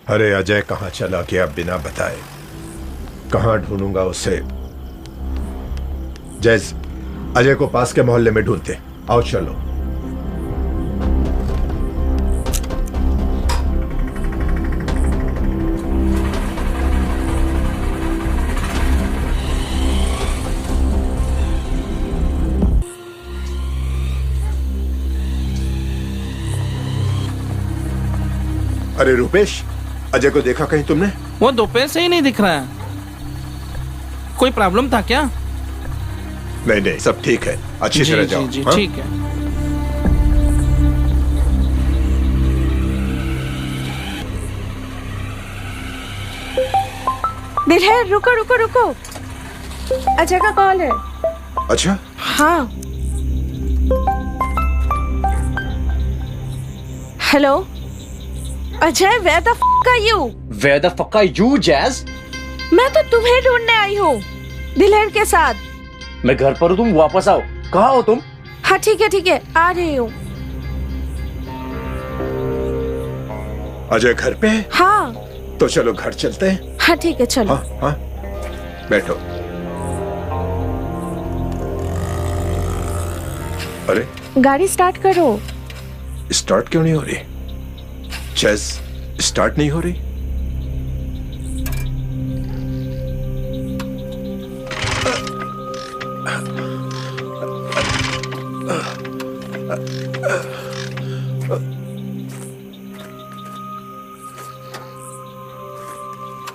अरे अजय कहाँ चला गया बिना बताए? कहाँ ढूंढूंगा उसे? जैस, अजय को पास के मोहल्ले में ढूंढते। आओ चलो। अरे रूपेश, अजय को देखा कहीं तुमने? वो दोपहर से ही नहीं दिख रहा है। कोई प्रॉब्लम था क्या? नहीं नहीं, सब ठीक है। अच्छी तरह जाओ। जी ठीक है। दिलहर रुको रुको रुको, अजय का कॉल है। अच्छा हाँ। Hello Ajay, where the fuck are you? Where the fuck are you, Jazz? मैं तो तुम्हें ढूंढने आई हूँ, दिलहर के साथ। मैं घर पर हूँ, तुम वापस आओ। कहाँ हो तुम? हाँ ठीक है, आ रही हूँ। अजय घर पे है? हाँ। तो चलो घर चलते हैं। हाँ ठीक है चलो। हाँ हाँ, बैठो। अरे गाड़ी स्टार्ट करो। स्टार्ट क्यों नहीं हो रही? चेस स्टार्ट नहीं हो रही?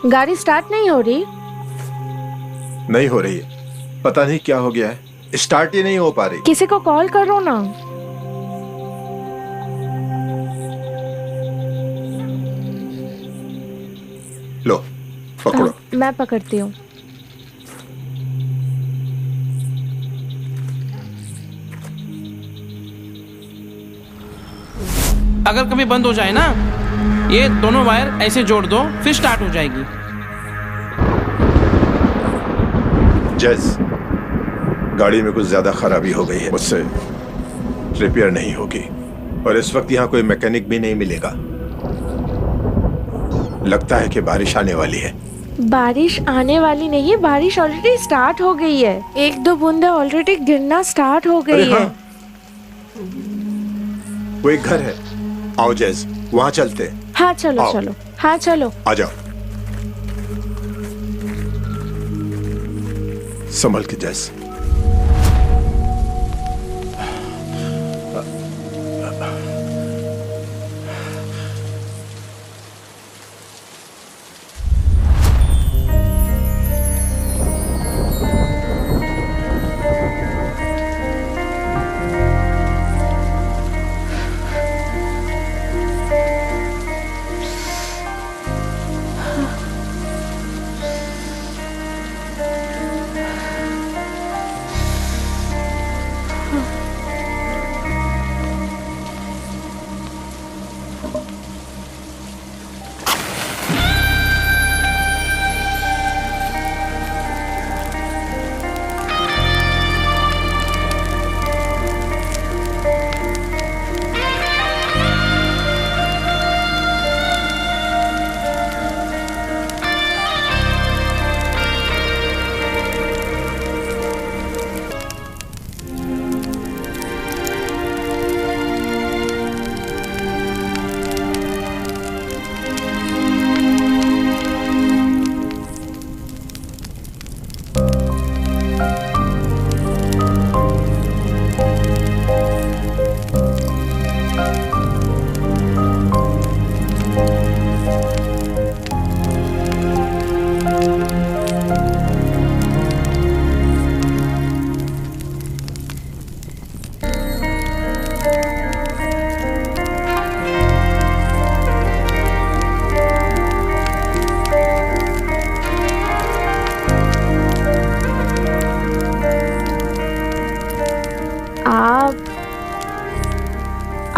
गाड़ी स्टार्ट नहीं हो रही? नहीं हो रही है, पता नहीं क्या हो गया है, स्टार्ट ही नहीं हो पा रही। किसी को कॉल करो ना। लो पकड़ो। मैं पकड़ती हूँ। अगर कभी बंद हो जाए ना, ये दोनों वायर ऐसे जोड़ दो, फिर स्टार्ट हो जाएगी। जज, गाड़ी में कुछ ज्यादा खराबी हो गई है, मुझसे रिपेयर नहीं होगी और इस वक्त यहाँ कोई मैकेनिक भी नहीं मिलेगा। लगता है कि बारिश आने वाली है। बारिश आने वाली नहीं है, बारिश ऑलरेडी स्टार्ट हो गई है। एक दो बूंदे ऑलरेडी गिरना स्टार्ट हो गई है। वो एक घर है, आओ जैज वहाँ चलते हैं। हाँ चलो चलो, हाँ चलो। आ जाओ। संभल के जैज।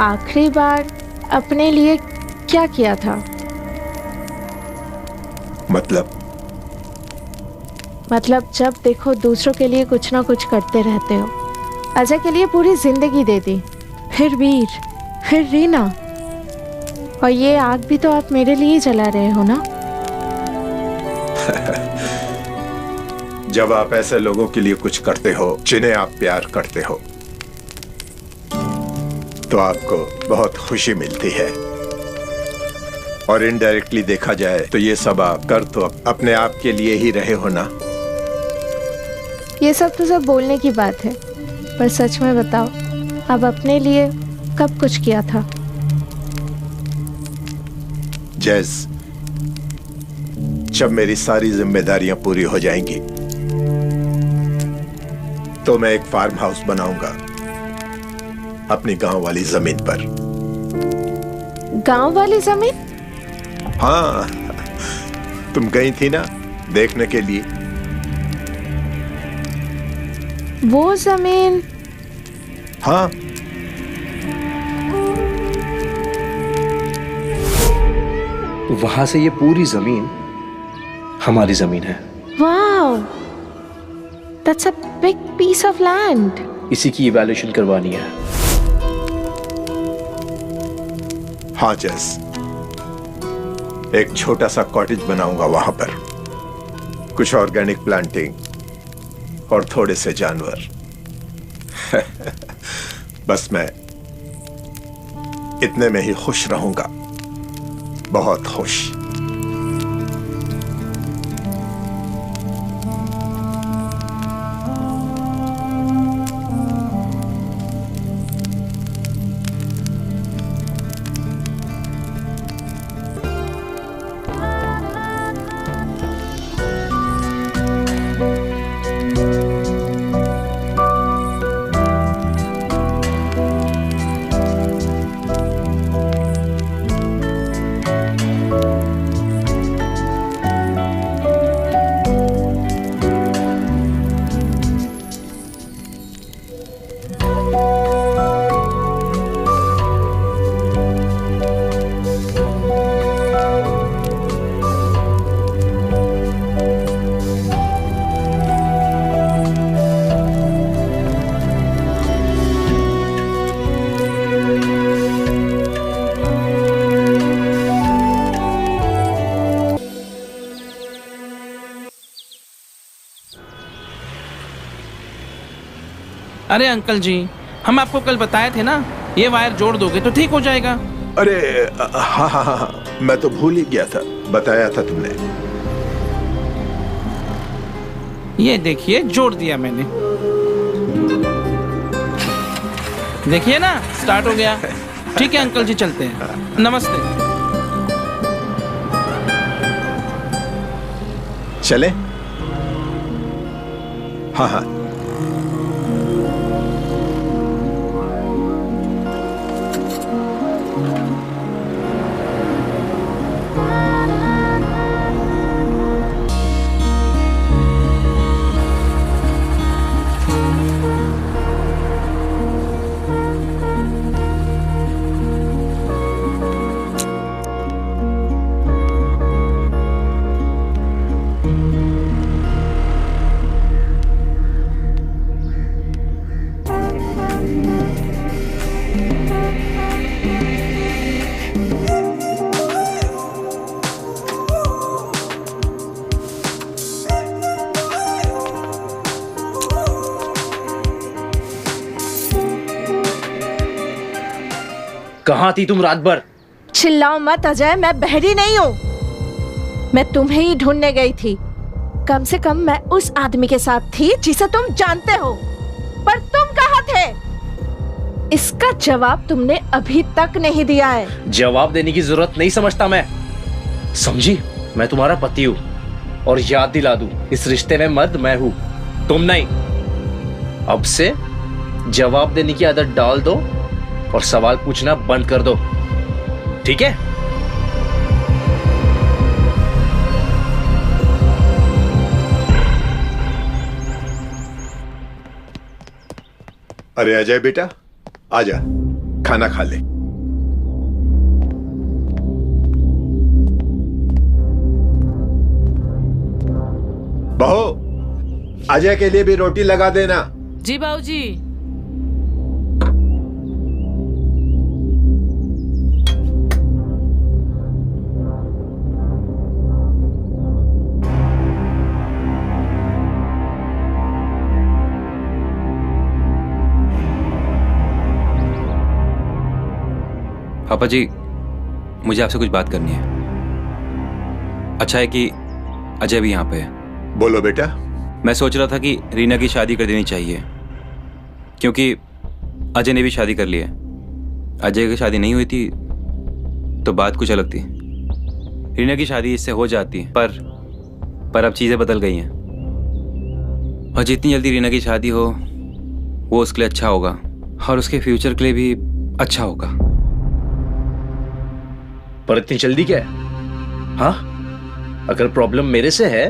आखिरी बार अपने लिए क्या किया था? मतलब जब देखो दूसरों के लिए कुछ ना कुछ करते रहते हो। अजय के लिए पूरी जिंदगी दे दी, फिर वीर, फिर रीना, और ये आग भी तो आप मेरे लिए जला रहे हो ना? जब आप ऐसे लोगों के लिए कुछ करते हो जिन्हें आप प्यार करते हो तो आपको बहुत खुशी मिलती है। और इनडायरेक्टली देखा जाए तो ये सब आप कर तो अपने आप के लिए ही रहे हो ना। ये सब तो सब बोलने की बात है, पर सच में बताओ, आप अपने लिए कब कुछ किया था? जैस, जब मेरी सारी जिम्मेदारियां पूरी हो जाएंगी तो मैं एक फार्म हाउस बनाऊंगा अपनी गांव वाली जमीन पर। गांव वाली जमीन? हाँ, तुम गई थी ना देखने के लिए। वो जमीन? हाँ, वहां से ये पूरी जमीन हमारी जमीन है। Wow, that's a big piece of land. इसी की इवैल्यूएशन करवानी है। हाँ जैस, एक छोटा सा कॉटेज बनाऊंगा वहां पर, कुछ ऑर्गेनिक प्लांटिंग और थोड़े से जानवर। बस मैं इतने में ही खुश रहूंगा, बहुत खुश। अरे अंकल जी, हम आपको कल बताए थे ना, ये वायर जोड़ दोगे तो ठीक हो जाएगा। अरे हाँ हाँ हाँ, मैं तो भूल ही गया था, बताया था तुमने। ये देखिए, जोड़ दिया मैंने। देखिए ना, स्टार्ट हो गया। ठीक है अंकल जी, चलते हैं। नमस्ते। चले? हाँ हाँ। कहाँ थी तुम रात भर? चिल्लाओ मत अजय, मैं बहरी नहीं हूँ। मैं तुम्हें ही ढूंढने गई थी। कम से कम मैं उस आदमी के साथ थी जिसे तुम जानते हो, पर तुम कहाँ थे? इसका जवाब तुमने अभी तक नहीं दिया है। जवाब देने की जरूरत नहीं समझता मैं, समझी? मैं तुम्हारा पति हूँ, और याद दिला दूं, इस रिश्ते में मर्द मैं हूँ, तुम नहीं। अब से जवाब देने की आदत डाल दो और सवाल पूछना बंद कर दो, ठीक है? अरे अजय बेटा, आजा, खाना खा ले। बहू, अजय के लिए भी रोटी लगा देना। जी बाबूजी। पापा जी, मुझे आपसे कुछ बात करनी है। अच्छा है कि अजय भी यहाँ पे है। बोलो बेटा। मैं सोच रहा था कि रीना की शादी कर देनी चाहिए, क्योंकि अजय ने भी शादी कर ली है। अजय की शादी नहीं हुई थी तो बात कुछ अलग थी। रीना की शादी इससे हो जाती, पर अब चीज़ें बदल गई हैं, और जितनी जल्दी रीना की शादी हो वो उसके लिए अच्छा होगा, और उसके फ्यूचर के लिए भी अच्छा होगा। पर इतनी जल्दी क्या है? हाँ, अगर प्रॉब्लम मेरे से है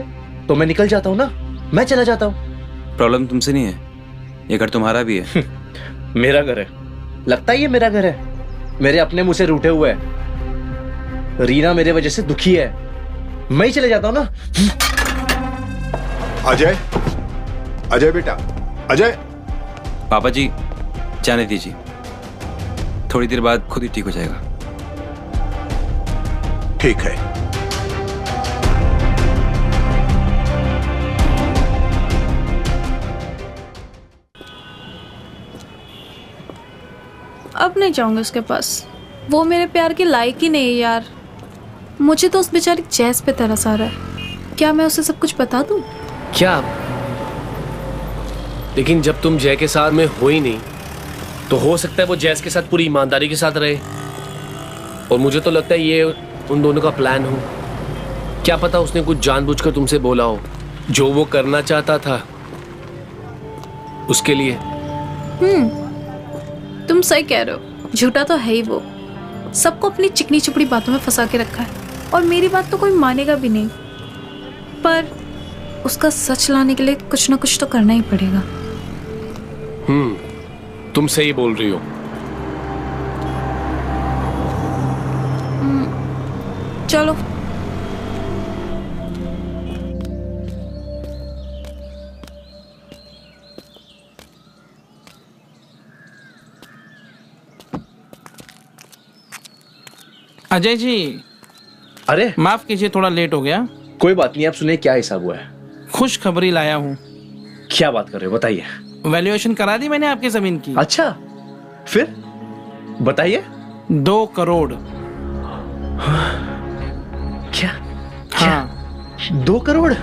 तो मैं निकल जाता हूँ ना, मैं चला जाता हूँ। प्रॉब्लम तुमसे नहीं है, ये घर तुम्हारा भी है। मेरा घर है? लगता ही है मेरा घर है। मेरे अपने मुंह से रूठे हुए है। रीना मेरे वजह से दुखी है, मैं ही चले जाता हूँ ना। अजय, अजय बेटा, अजय। पापा जी, जाने दीजिए, थोड़ी देर बाद खुद ही ठीक हो जाएगा। ठीक है। अब नहीं जाऊंगी उसके पास, वो मेरे प्यार के लायक ही नहीं है यार। मुझे तो उस बेचारी जैस पे तरस आ रहा है। क्या मैं उसे सब कुछ बता दूं? क्या? लेकिन जब तुम जय के साथ में हो ही नहीं, तो हो सकता है वो जैस के साथ पूरी ईमानदारी के साथ रहे। और मुझे तो लगता है ये उन दोनों का प्लान हो। क्या पता उसने कुछ जानबूझकर तुमसे बोला हो, जो वो करना चाहता था उसके लिए। तुम सही कह रहे हो, झूठा तो है ही वो। सबको अपनी चिकनी चुपड़ी बातों में फंसा के रखा है, और मेरी बात तो कोई मानेगा भी नहीं। पर उसका सच लाने के लिए कुछ ना कुछ तो करना ही पड़ेगा। तुम सही बोल रही हो। चलो। अजय जी, अरे माफ कीजिए, थोड़ा लेट हो गया। कोई बात नहीं, आप सुनिए क्या हिसाब हुआ है। खुश खबरी लाया हूँ। क्या बात कर रहे हो, बताइए। वैल्यूएशन करा दी मैंने आपकी जमीन की। अच्छा, फिर बताइए। 2 करोड़। क्या? हाँ। 2 करोड़?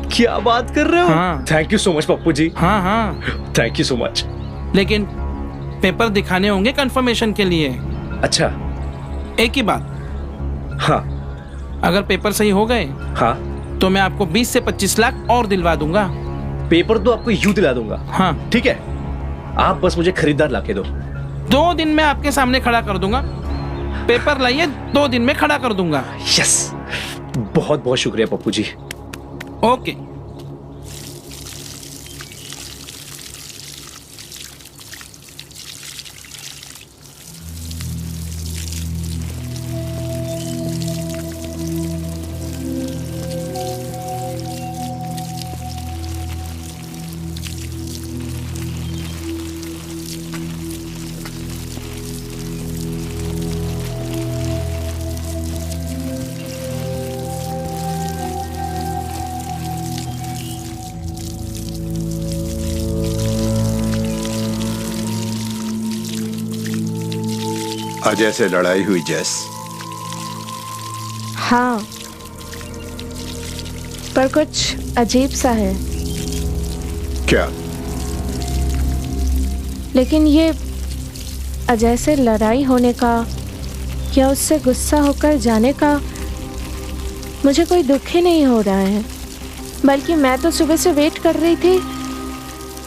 क्या बात कर रहे हो? हाँ। Thank you so much Pappu ji. हाँ, थैंक यू सो मच। लेकिन पेपर दिखाने होंगे कंफर्मेशन के लिए। अच्छा। एक ही बात, हाँ। अगर पेपर सही हो गए, हाँ, तो मैं आपको 20 से 25 लाख और दिलवा दूंगा। पेपर तो आपको यूं दिला दूंगा। हाँ। ठीक है, आप बस मुझे खरीदार लाके दो। 2 दिन में आपके सामने खड़ा कर दूंगा। पेपर लाइए, 2 दिन में खड़ा कर दूंगा। यस, बहुत बहुत शुक्रिया पप्पू जी। ओके। अजय से लड़ाई हुई जैस? हाँ, पर कुछ अजीब सा है। क्या? लेकिन ये अजय से लड़ाई होने का या उससे गुस्सा होकर जाने का मुझे कोई दुख ही नहीं हो रहा है, बल्कि मैं तो सुबह से वेट कर रही थी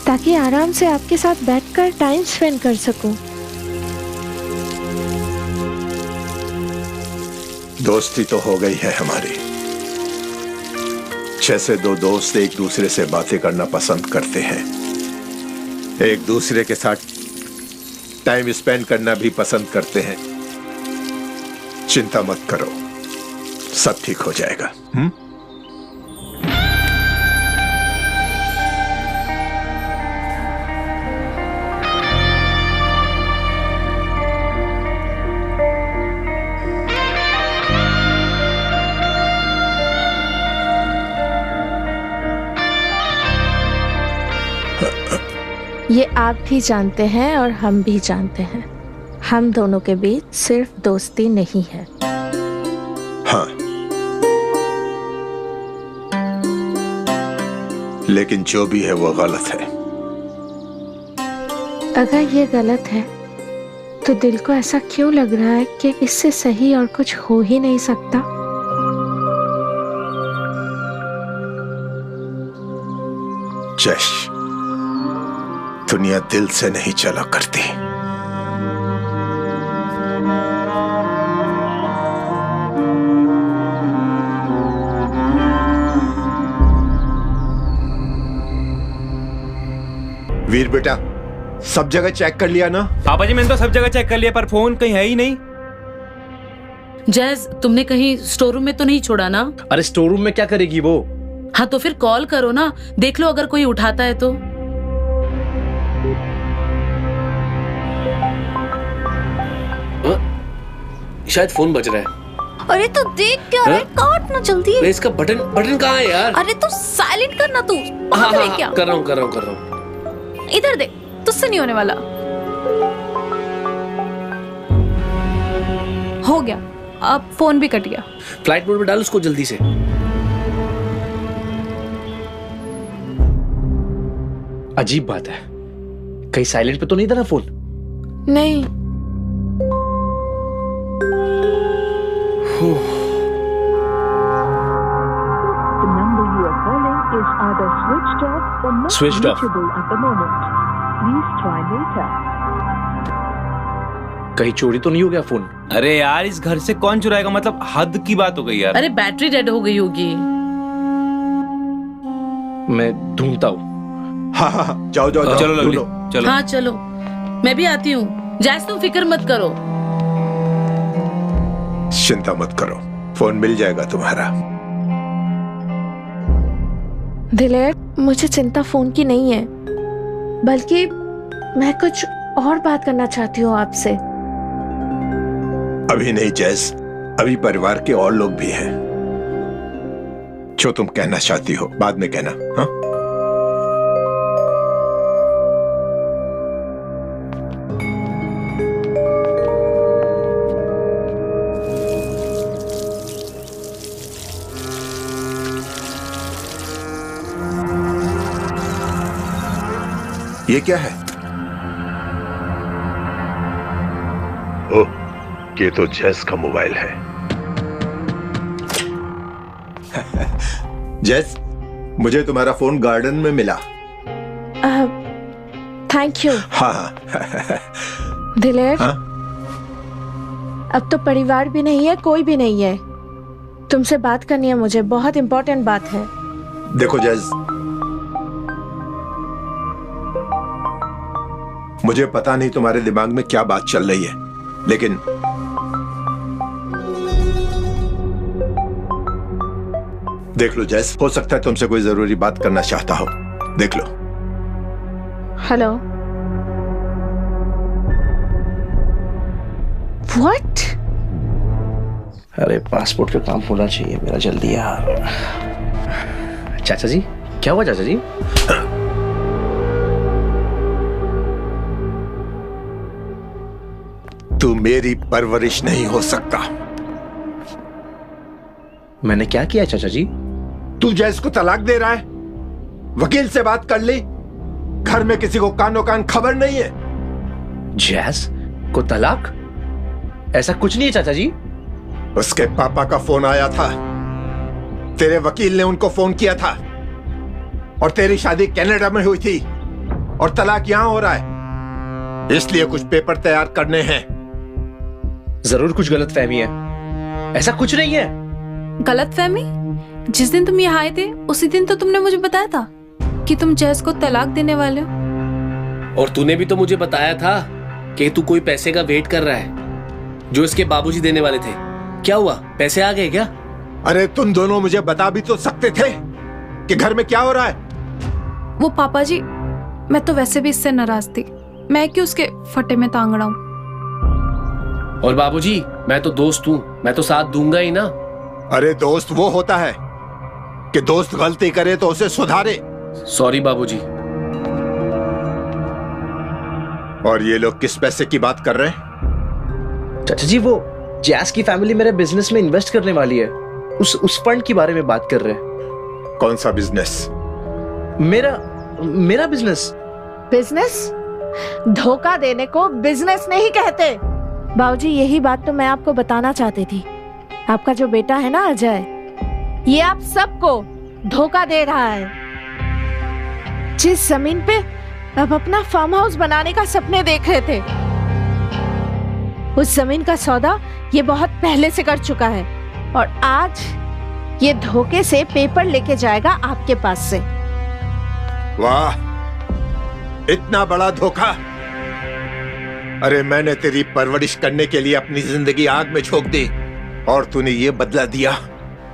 ताकि आराम से आपके साथ बैठकर टाइम स्पेंड कर सकूं। दोस्ती तो हो गई है हमारी। जैसे 2 दोस्त एक दूसरे से बातें करना पसंद करते हैं, एक दूसरे के साथ टाइम स्पेंड करना भी पसंद करते हैं। चिंता मत करो, सब ठीक हो जाएगा। ये आप भी जानते हैं और हम भी जानते हैं, हम दोनों के बीच सिर्फ दोस्ती नहीं है। हाँ, लेकिन जो भी है वो गलत है। अगर ये गलत है तो दिल को ऐसा क्यों लग रहा है कि इससे सही और कुछ हो ही नहीं सकता? जश, दुनिया दिल से नहीं चला करती। वीर बेटा, सब जगह चेक कर लिया ना? पापा जी मैंने तो सब जगह चेक कर लिया, पर फोन कहीं है ही नहीं। जैज, तुमने कहीं स्टोर रूम में तो नहीं छोड़ा ना? अरे स्टोर रूम में क्या करेगी वो? हाँ तो फिर कॉल करो ना, देख लो अगर कोई उठाता है तो। शायद फोन बज रहा है। अरे तो देख क्या रहा है, काट ना जल्दी। इसका बटन कहाँ है यार? अरे तो साइलेंट करना तू। हाँ, पागल है क्या? कर रहा हूँ। इधर देख, तुझसे नहीं होने वाला। हो गया, अब फोन भी कट गया। फ्लाइट मोड में डाल उसको जल्दी से। अजीब बात है, कहीं साइलेंट पे तो नहीं था ना फोन? नहीं। Switched off. कहीं चोरी तो नहीं हो गया फोन? अरे यार इस घर से कौन चुराएगा, मतलब हद की बात हो गई यार। अरे बैटरी डेड हो गई होगी। मैं ढूंढता हूँ। हाँ, जाओ चलो लवली, चलो। हाँ चलो, मैं भी आती हूँ। जैस तुम फिक्र मत करो। चिंता मत करो, फोन मिल जाएगा तुम्हारा। दिलेर, मुझे चिंता फोन की नहीं है, बल्कि मैं कुछ और बात करना चाहती हूँ आपसे। अभी नहीं जैस, अभी परिवार के और लोग भी हैं। जो तुम कहना चाहती हो बाद में कहना। हाँ? ये क्या है? ओह, ये तो जैस का मोबाइल है। जैस, मुझे तुम्हारा फोन गार्डन में मिला। Thank you. हाँ। दिलेर, हाँ? अब तो परिवार भी नहीं है, कोई भी नहीं है। तुमसे बात करनी है मुझे, बहुत इंपॉर्टेंट बात है। देखो जैस, मुझे पता नहीं तुम्हारे दिमाग में क्या बात चल रही है, लेकिन देख लो जैस, हो सकता है तुमसे कोई जरूरी बात करना चाहता हो। देख लो। हेलो। व्हाट? अरे पासपोर्ट का काम होना चाहिए मेरा जल्दी यार। चाचा जी, क्या हुआ चाचा जी? तू मेरी परवरिश नहीं हो सकता। मैंने क्या किया चाचा जी? तू जैस को तलाक दे रहा है। वकील से बात कर ली, घर में किसी को कानो कान खबर नहीं है। जैस को तलाक? ऐसा कुछ नहीं है चाचा जी। उसके पापा का फोन आया था, तेरे वकील ने उनको फोन किया था, और तेरी शादी कनाडा में हुई थी और तलाक यहां हो रहा है, इसलिए कुछ पेपर तैयार करने हैं। जरूर कुछ गलतफहमी है। ऐसा कुछ नहीं है। गलतफहमी? जिस दिन तुम यहाँ आए थे उसी दिन तो तुमने मुझे बताया था कि तुम जैस को तलाक देने वाले हो। और तूने भी तो मुझे बताया था कि तू कोई पैसे का वेट कर रहा है जो इसके बाबूजी देने वाले थे। क्या हुआ, पैसे आ गए क्या? अरे तुम दोनों मुझे बता भी तो सकते थे कि घर में क्या हो रहा है। वो पापा जी, मैं तो वैसे भी इससे नाराज थी, मैं क्यों उसके फटे में तांगड़ा हूँ। और बाबूजी, मैं तो दोस्त हूँ, मैं तो साथ दूंगा ही ना। अरे दोस्त वो होता है कि दोस्त गलती करे तो उसे सुधारे। सॉरी बाबूजी। और ये लोग किस पैसे की बात कर रहे हैं? चाचा जी, वो जैस की फैमिली मेरे बिजनेस में इन्वेस्ट करने वाली है। उस फंड के बारे में बात कर रहे हैं। कौन सा बिजनेस? मेरा बिजनेस। बिजनेस? धोखा देने को बिजनेस नहीं कहते। बाबूजी, यही बात तो मैं आपको बताना चाहती थी। आपका जो बेटा है ना अजय, ये आप सबको धोखा दे रहा है। जिस जमीन पे आप अपना फार्म हाउस बनाने का सपने देख रहे थे, उस जमीन का सौदा ये बहुत पहले से कर चुका है और आज ये धोखे से पेपर लेके जाएगा आपके पास से। वाह, इतना बड़ा धोखा! अरे मैंने तेरी परवरिश करने के लिए अपनी जिंदगी आग में झोंक दी और तूने ये बदला दिया।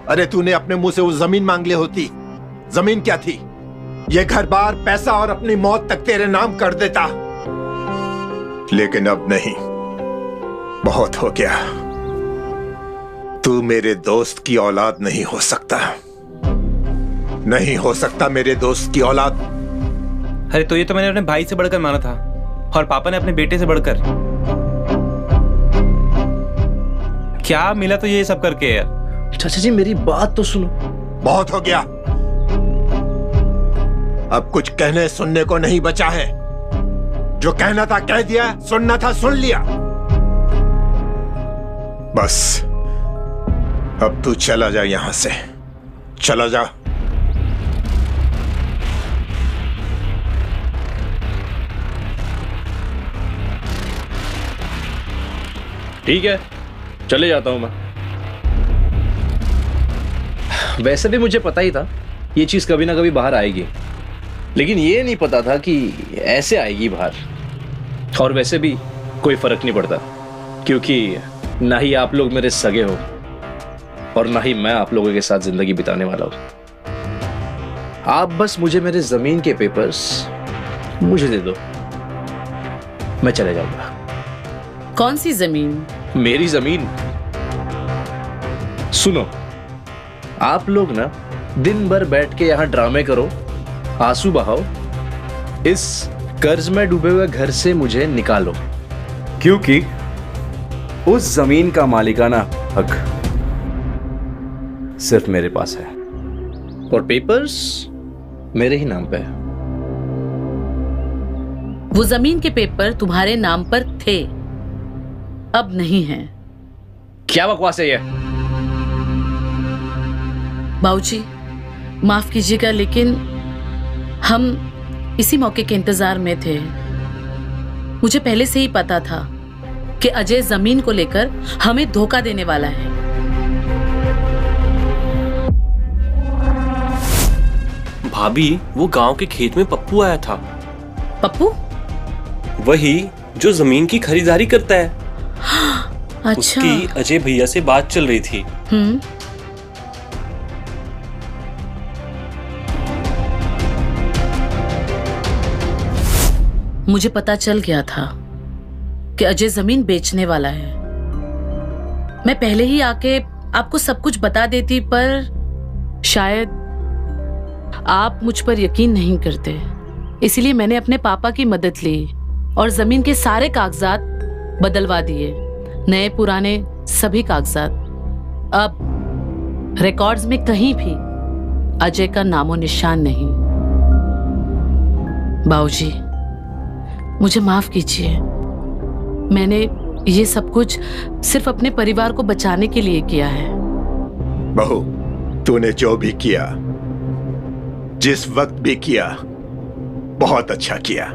अरे तूने अपने मुंह से वो जमीन मांग ली होती। जमीन क्या थी? ये घर बार, पैसा और अपनी मौत तक तेरे नाम कर देता। लेकिन अब नहीं, बहुत हो गया। तू मेरे दोस्त की औलाद नहीं हो सकता, नहीं हो सकता मेरे दोस्त की औलाद। अरे तो ये तो मैंने अपने भाई से बढ़कर माना था और पापा ने अपने बेटे से बढ़कर। क्या मिला तो ये सब करके यार। चाचा जी, मेरी बात तो सुनो। बहुत हो गया, अब कुछ कहने सुनने को नहीं बचा है। जो कहना था कह दिया, सुनना था सुन लिया। बस अब तू चला जा यहां से, चला जा। ठीक है, चले जाता हूं मैं। वैसे भी मुझे पता ही था ये चीज कभी ना कभी बाहर आएगी, लेकिन ये नहीं पता था कि ऐसे आएगी बाहर। और वैसे भी कोई फर्क नहीं पड़ता, क्योंकि ना ही आप लोग मेरे सगे हो और ना ही मैं आप लोगों के साथ जिंदगी बिताने वाला हूं। आप बस मुझे मेरे जमीन के पेपर्स मुझे दे दो, मैं चले जाऊंगा। कौन सी जमीन? मेरी जमीन। सुनो, आप लोग ना दिन भर बैठ के यहां ड्रामे करो, आंसू बहाओ, इस कर्ज में डूबे हुए घर से मुझे निकालो, क्योंकि उस जमीन का मालिकाना हक सिर्फ मेरे पास है और पेपर्स मेरे ही नाम पे है। वो जमीन के पेपर तुम्हारे नाम पर थे, अब नहीं है। क्या बकवास है ये? बाबूजी, माफ कीजिएगा, लेकिन हम इसी मौके के इंतजार में थे। मुझे पहले से ही पता था कि अजय जमीन को लेकर हमें धोखा देने वाला है। भाभी, वो गांव के खेत में पप्पू आया था। पप्पू? वही जो जमीन की खरीदारी करता है। अच्छा। उसकी अजय भैया से बात चल रही थी। मुझे पता चल गया था कि अजय जमीन बेचने वाला है। मैं पहले ही आके आपको सब कुछ बता देती, पर शायद आप मुझ पर यकीन नहीं करते। इसलिए मैंने अपने पापा की मदद ली और जमीन के सारे कागजात बदलवा दिए, नए पुराने सभी कागजात। अब रिकॉर्ड्स में कहीं भी अजय का नामो निशान नहीं। बाबूजी, मुझे माफ कीजिए, मैंने ये सब कुछ सिर्फ अपने परिवार को बचाने के लिए किया है। बहू, तूने जो भी किया, जिस वक्त भी किया, बहुत अच्छा किया।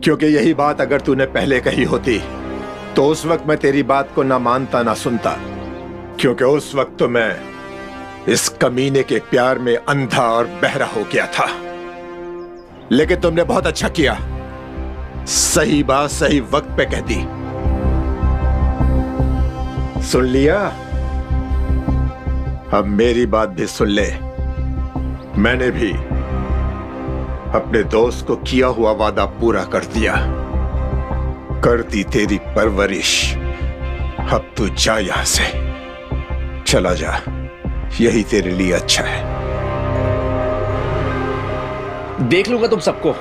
क्योंकि यही बात अगर तूने पहले कही होती तो उस वक्त मैं तेरी बात को ना मानता ना सुनता, क्योंकि उस वक्त तो मैं इस कमीने के प्यार में अंधा और बहरा हो गया था। लेकिन तुमने बहुत अच्छा किया, सही बात सही वक्त पे कह दी। सुन लिया? अब मेरी बात भी सुन ले। मैंने भी अपने दोस्त को किया हुआ वादा पूरा कर दिया, कर दी तेरी परवरिश। अब तू जा यहां से, चला जा, यही तेरे लिए अच्छा है। देख लूंगा तुम सबको,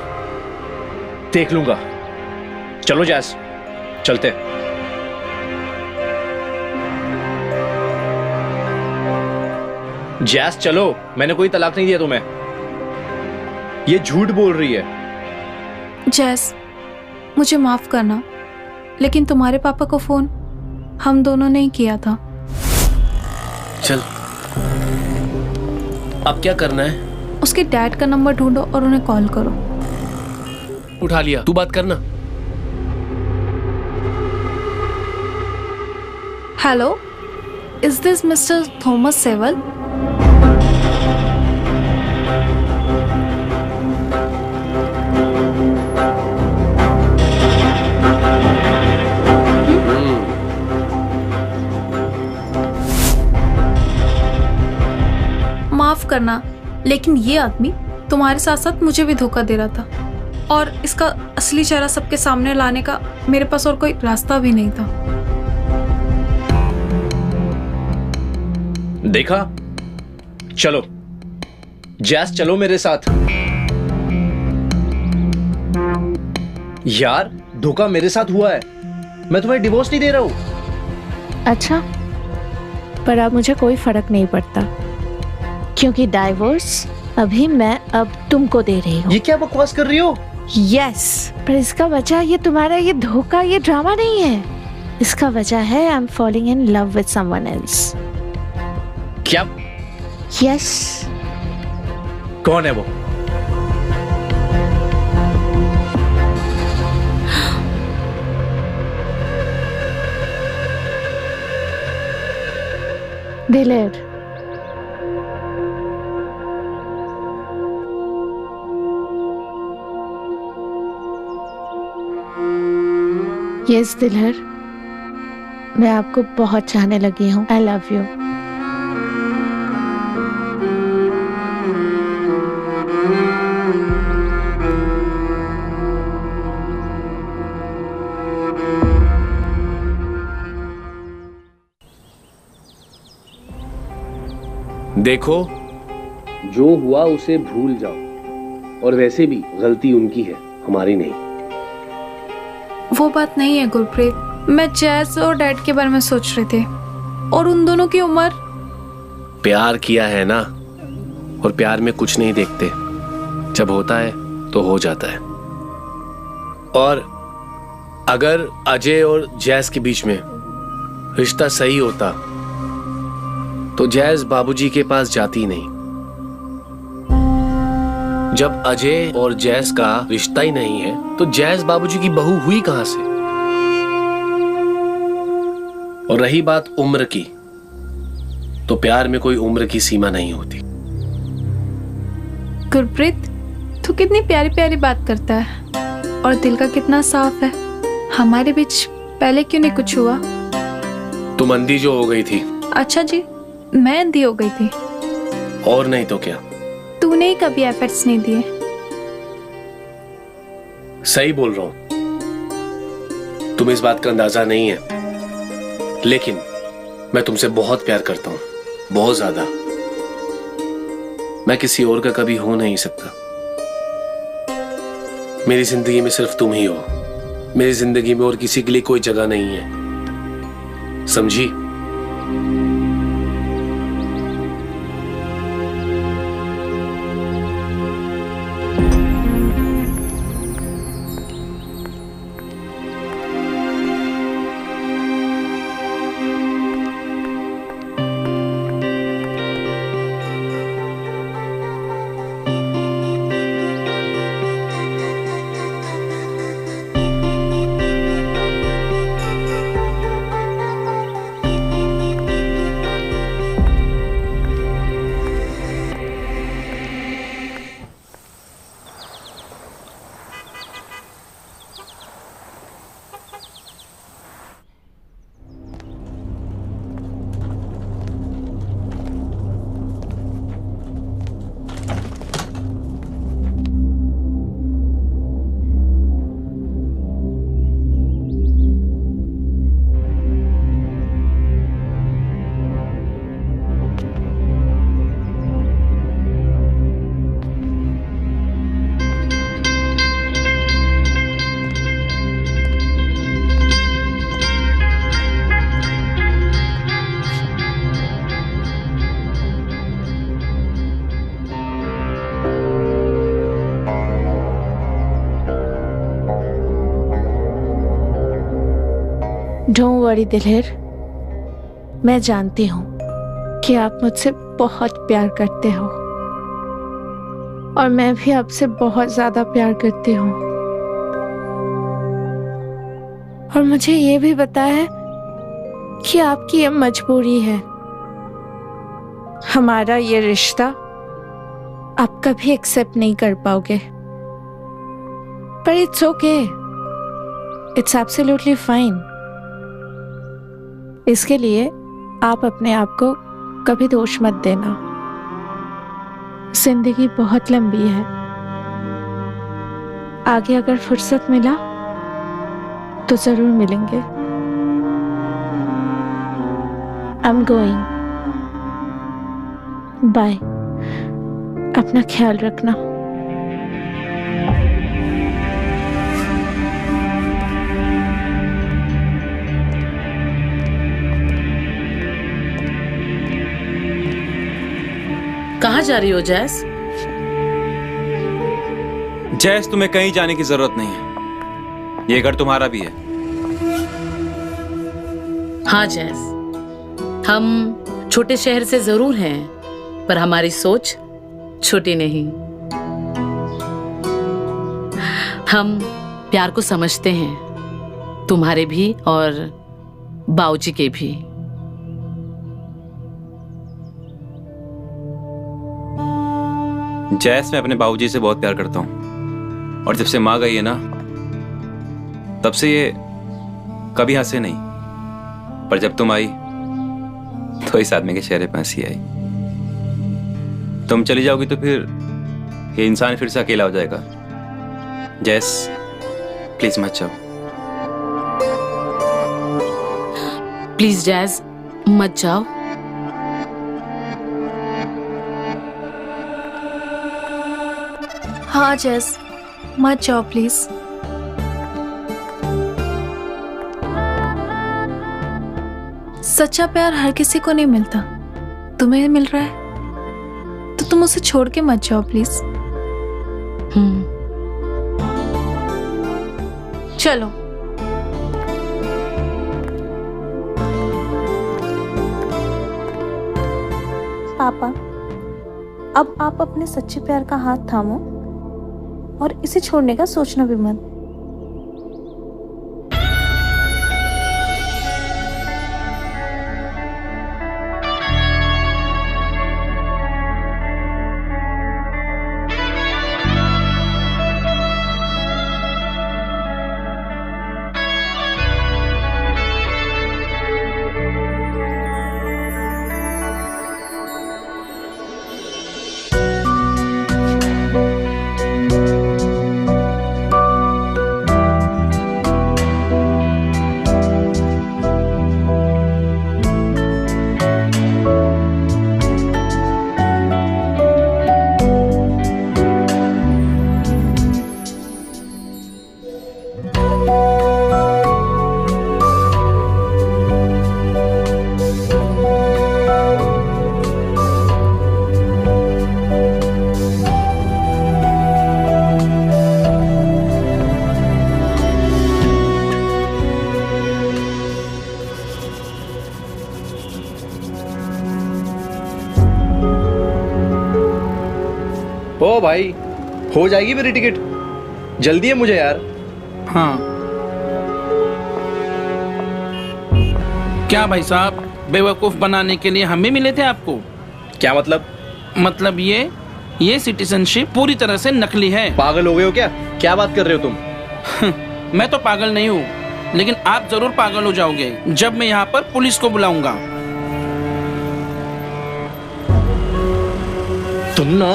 देख लूंगा। चलो जैस, चलते। जैस चलो, मैंने कोई तलाक नहीं दिया तुम्हें। ये झूठ बोल रही है। जैस, मुझे माफ करना, लेकिन तुम्हारे पापा को फोन हम दोनों ने ही किया था। चल, अब क्या करना है? उसके डैड का नंबर ढूंढो और उन्हें कॉल करो। उठा लिया, तू बात करना। Hello, is this mister Thomas Sewell? माफ करना, लेकिन ये आदमी तुम्हारे साथ साथ मुझे भी धोखा दे रहा था, और इसका असली चेहरा सबके सामने लाने का मेरे पास और कोई रास्ता भी नहीं था। देखा? चलो जैस, चलो मेरे साथ। यार, धोखा मेरे साथ हुआ है, मैं तुम्हें डिवोर्स नहीं दे रहा हूं। अच्छा, पर अब मुझे कोई फर्क नहीं पड़ता, क्योंकि डाइवोर्स अभी मैं अब तुमको दे रही हूँ। ये क्या बकवास कर रही हो? यस, पर इसका वजह ये तुम्हारा ये धोखा, ये ड्रामा नहीं है। इसका वजह है I am falling in love with someone else. क्या? यस। कौन है वो? दिलेर। यस दिलहर, मैं आपको बहुत चाहने लगी हूँ। I love you. देखो, जो हुआ उसे भूल जाओ, और वैसे भी गलती उनकी है, हमारी नहीं। वो बात नहीं है गुरप्रीत, मैं जैस और डैड के बारे में सोच रहे थे, और उन दोनों की उम्र। प्यार किया है ना, और प्यार में कुछ नहीं देखते, जब होता है तो हो जाता है। और अगर अजय और जैस के बीच में रिश्ता सही होता तो जैस बाबूजी के पास जाती नहीं। जब अजय और जैस का रिश्ता ही नहीं है तो जैस बाबूजी की बहू हुई कहां से? और रही बात उम्र की, तो प्यार में कोई उम्र की सीमा नहीं होती। गुरप्रीत, तू कितनी प्यारी प्यारी बात करता है, और दिल का कितना साफ है। हमारे बीच पहले क्यों नहीं कुछ हुआ? तुम अंधी जो हो गई थी। अच्छा जी, मैं अंधी हो गई थी? और नहीं तो क्या। तूने ही कभी एफर्ट्स नहीं दिए। सही बोल रहा हूं, तुम्हें इस बात का अंदाजा नहीं है, लेकिन मैं तुमसे बहुत प्यार करता हूं, बहुत ज्यादा। मैं किसी और का कभी हो नहीं सकता। मेरी जिंदगी में सिर्फ तुम ही हो। मेरी जिंदगी में और किसी के लिए कोई जगह नहीं है, समझी? वरी दिलेर, मैं जानती हूँ कि आप मुझसे बहुत प्यार करते हो और मैं भी आपसे बहुत ज्यादा प्यार करती हूँ। और मुझे ये भी पता है कि आपकी ये मजबूरी है। हमारा ये रिश्ता आप कभी एक्सेप्ट नहीं कर पाओगे, पर it's okay, it's absolutely fine. इसके लिए आप अपने आप को कभी दोष मत देना। जिंदगी बहुत लंबी है, आगे अगर फुर्सत मिला तो जरूर मिलेंगे। I am going, bye. अपना ख्याल रखना। कहाँ जा रही हो जैस? जैस, तुम्हें कहीं जाने की जरूरत नहीं है, ये घर तुम्हारा भी है। हाँ जैस, हम छोटे शहर से जरूर हैं, पर हमारी सोच छोटी नहीं। हम प्यार को समझते हैं, तुम्हारे भी और बाऊजी के भी। जैस, मैं अपने बाबूजी से बहुत प्यार करता हूँ और जब से माँ गई है ना, तब से ये कभी हंसे नहीं, पर जब तुम आई तो इस आदमी के चेहरे पर हंसी आई। तुम चली जाओगी तो फिर ये इंसान फिर से अकेला हो जाएगा। जैस, प्लीज मत जाओ। प्लीज जैस, मत जाओ। हाँ जैस, मत जाओ प्लीज। सच्चा प्यार हर किसी को नहीं मिलता, तुम्हें मिल रहा है तो तुम उसे छोड़ के मत जाओ प्लीज। चलो। पापा, अब आप अपने सच्चे प्यार का हाथ थामो और इसे छोड़ने का सोचना भी मत। ओ भाई, हो जाएगी मेरी टिकट? जल्दी है मुझे यार। हाँ। क्या भाई साहब, बेवकूफ बनाने के लिए हम भी मिले थे आपको? क्या मतलब? मतलब ये सिटीजनशिप पूरी तरह से नकली है। पागल हो गए हो क्या? क्या बात कर रहे हो तुम? मैं तो पागल नहीं हूँ, लेकिन आप जरूर पागल हो जाओगे जब मैं यहाँ पर पुलिस को बुलाऊंगा। तुम ना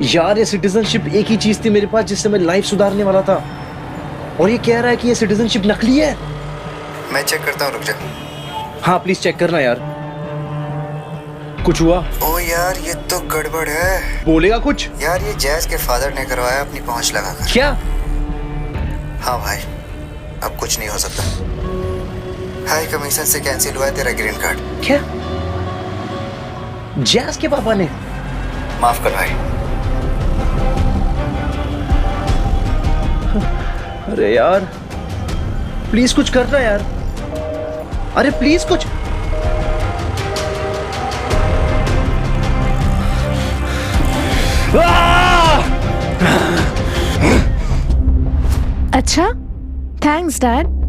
यार, ये सिटीजनशिप एक ही चीज थी मेरे पास जिससे मैं लाइफ सुधारने वाला था, और ये कह रहा है कि ये सिटीजनशिप नकली है। मैं चेक करता हूँ, रुक जा। हाँ प्लीज चेक करना यार। कुछ हुआ? ओ यार, ये तो गड़बड़ है। बोलेगा कुछ? यार, ये जैज के फादर ने करवाया अपनी पहुंच लगाकर। क्या? हाँ भाई, अब कुछ नहीं हो सकता। हाई कमीशन से कैंसिल हुआ है तेरा ग्रीन कार्ड। क्या? जैस के पापा ने? माफ कर भाई। अरे यार प्लीज कुछ करना यार, अरे प्लीज कुछ। अच्छा, थैंक्स डैड।